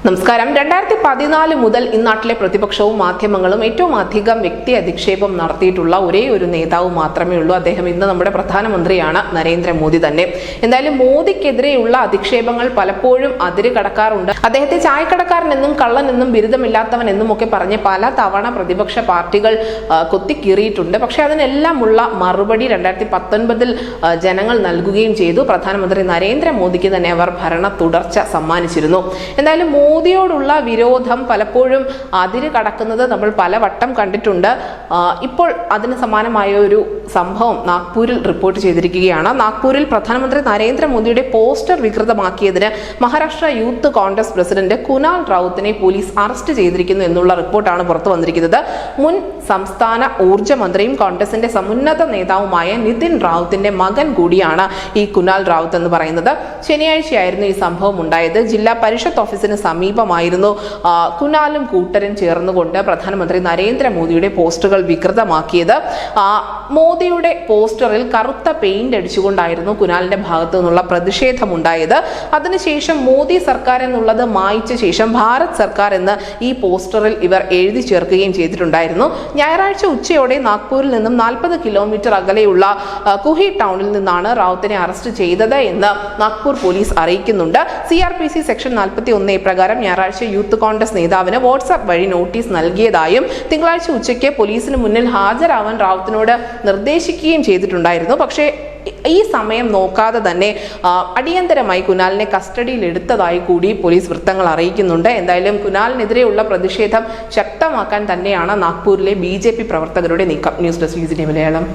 നമസ്കാരം. 2014 മുതൽ ഇന്നാട്ടിലെ പ്രതിപക്ഷവും മാധ്യമങ്ങളും ഏറ്റവും അധികം വ്യക്തി അധിക്ഷേപം നടത്തിയിട്ടുള്ള ഒരേ ഒരു നേതാവ് മാത്രമേ ഉള്ളൂ. അദ്ദേഹം ഇന്ന് നമ്മുടെ പ്രധാനമന്ത്രിയാണ്, നരേന്ദ്രമോദി തന്നെ. എന്തായാലും മോദിക്കെതിരെയുള്ള അധിക്ഷേപങ്ങൾ പലപ്പോഴും അതിര് കടക്കാറുണ്ട്. അദ്ദേഹത്തെ ചായക്കടക്കാരനെന്നും കള്ളനെന്നും ബിരുദമില്ലാത്തവൻ എന്നും ഒക്കെ പറഞ്ഞ് പല തവണ പ്രതിപക്ഷ പാർട്ടികൾ കൊത്തിക്കീറിയിട്ടുണ്ട്. പക്ഷെ അതിനെല്ലാമുള്ള മറുപടി 2019 ജനങ്ങൾ നൽകുകയും ചെയ്തു. പ്രധാനമന്ത്രി നരേന്ദ്രമോദിക്ക് തന്നെ അവർ ഭരണ തുടർച്ച സമ്മാനിച്ചിരുന്നു. എന്തായാലും മോദിയോടുള്ള വിരോധം പലപ്പോഴും അതിര് കടക്കുന്നത് നമ്മൾ പലവട്ടം കണ്ടിട്ടുണ്ട്. ഇപ്പോൾ അതിന് സമാനമായ ഒരു സംഭവം നാഗ്പൂരിൽ റിപ്പോർട്ട് ചെയ്തിരിക്കുകയാണ്. നാഗ്പൂരിൽ പ്രധാനമന്ത്രി നരേന്ദ്രമോദിയുടെ പോസ്റ്റർ വികൃതമാക്കിയതിന് മഹാരാഷ്ട്ര യൂത്ത് കോൺഗ്രസ് പ്രസിഡന്റ് കുനാൽ റൌത്തിനെ പോലീസ് അറസ്റ്റ് ചെയ്തിരിക്കുന്നു എന്നുള്ള റിപ്പോർട്ടാണ് പുറത്തു വന്നിരിക്കുന്നത്. മുൻ സംസ്ഥാന ഊർജ്ജ മന്ത്രിയും കോൺഗ്രസിന്റെ സമുന്നത നേതാവുമായ നിതിൻ റാവുത്തിന്റെ മകൻ കൂടിയാണ് ഈ കുനാൽ റൌത്ത് എന്ന് പറയുന്നത്. ശനിയാഴ്ചയായിരുന്നു ഈ സംഭവം ഉണ്ടായത്. ജില്ലാ പരിഷത്ത് ഓഫീസിന് സമീപമായിരുന്നു കുനാലും കൂട്ടരും ചേർന്നുകൊണ്ട് പ്രധാനമന്ത്രി നരേന്ദ്രമോദിയുടെ പോസ്റ്ററുകൾ വികൃതമാക്കിയത്. മോദിയുടെ പോസ്റ്ററിൽ കറുത്ത പെയിന്റ് അടിച്ചുകൊണ്ടായിരുന്നു കുനാലിന്റെ ഭാഗത്തു നിന്നുള്ള പ്രതിഷേധമുണ്ടായത്. അതിനുശേഷം മോദി സർക്കാർ എന്നുള്ളത് മായ്ച്ച ശേഷം ഭാരത് സർക്കാർ എന്ന് ഈ പോസ്റ്ററിൽ ഇവർ എഴുതി ചേർക്കുകയും ചെയ്തിട്ടുണ്ടായിരുന്നു. ഞായറാഴ്ച ഉച്ചയോടെ നാഗ്പൂരിൽ നിന്നും 40 കിലോമീറ്റർ അകലെയുള്ള കുഹി ടൗണിൽ നിന്നാണ് റാവുത്തിനെ അറസ്റ്റ് ചെയ്തത് എന്ന് നാഗ്പൂർ പോലീസ് അറിയിക്കുന്നുണ്ട്. CRPC സെക്ഷൻ 41A പ്രകാരം ഞായറാഴ്ച യൂത്ത് കോൺഗ്രസ് നേതാവിന് വാട്സ്ആപ്പ് വഴി നോട്ടീസ് നൽകിയതായും തിങ്കളാഴ്ച ഉച്ചയ്ക്ക് പോലീസിന് മുന്നിൽ ഹാജരാവാൻ റാവുത്തിനോട് നിർദ്ദേശിക്കുകയും ചെയ്തിട്ടുണ്ടായിരുന്നു. പക്ഷേ ഈ സമയം നോക്കാതെ തന്നെ അടിയന്തരമായി കുനാലിനെ കസ്റ്റഡിയിൽ എടുത്തതായി കൂടി പോലീസ് വൃത്തങ്ങൾ അറിയിക്കുന്നുണ്ട്. എന്തായാലും കുനാലിനെതിരെയുള്ള പ്രതിഷേധം ശക്തമാക്കാൻ തന്നെയാണ് നാഗ്പൂരിലെ BJP പ്രവർത്തകരുടെ നീക്കം. News desk Malayalam.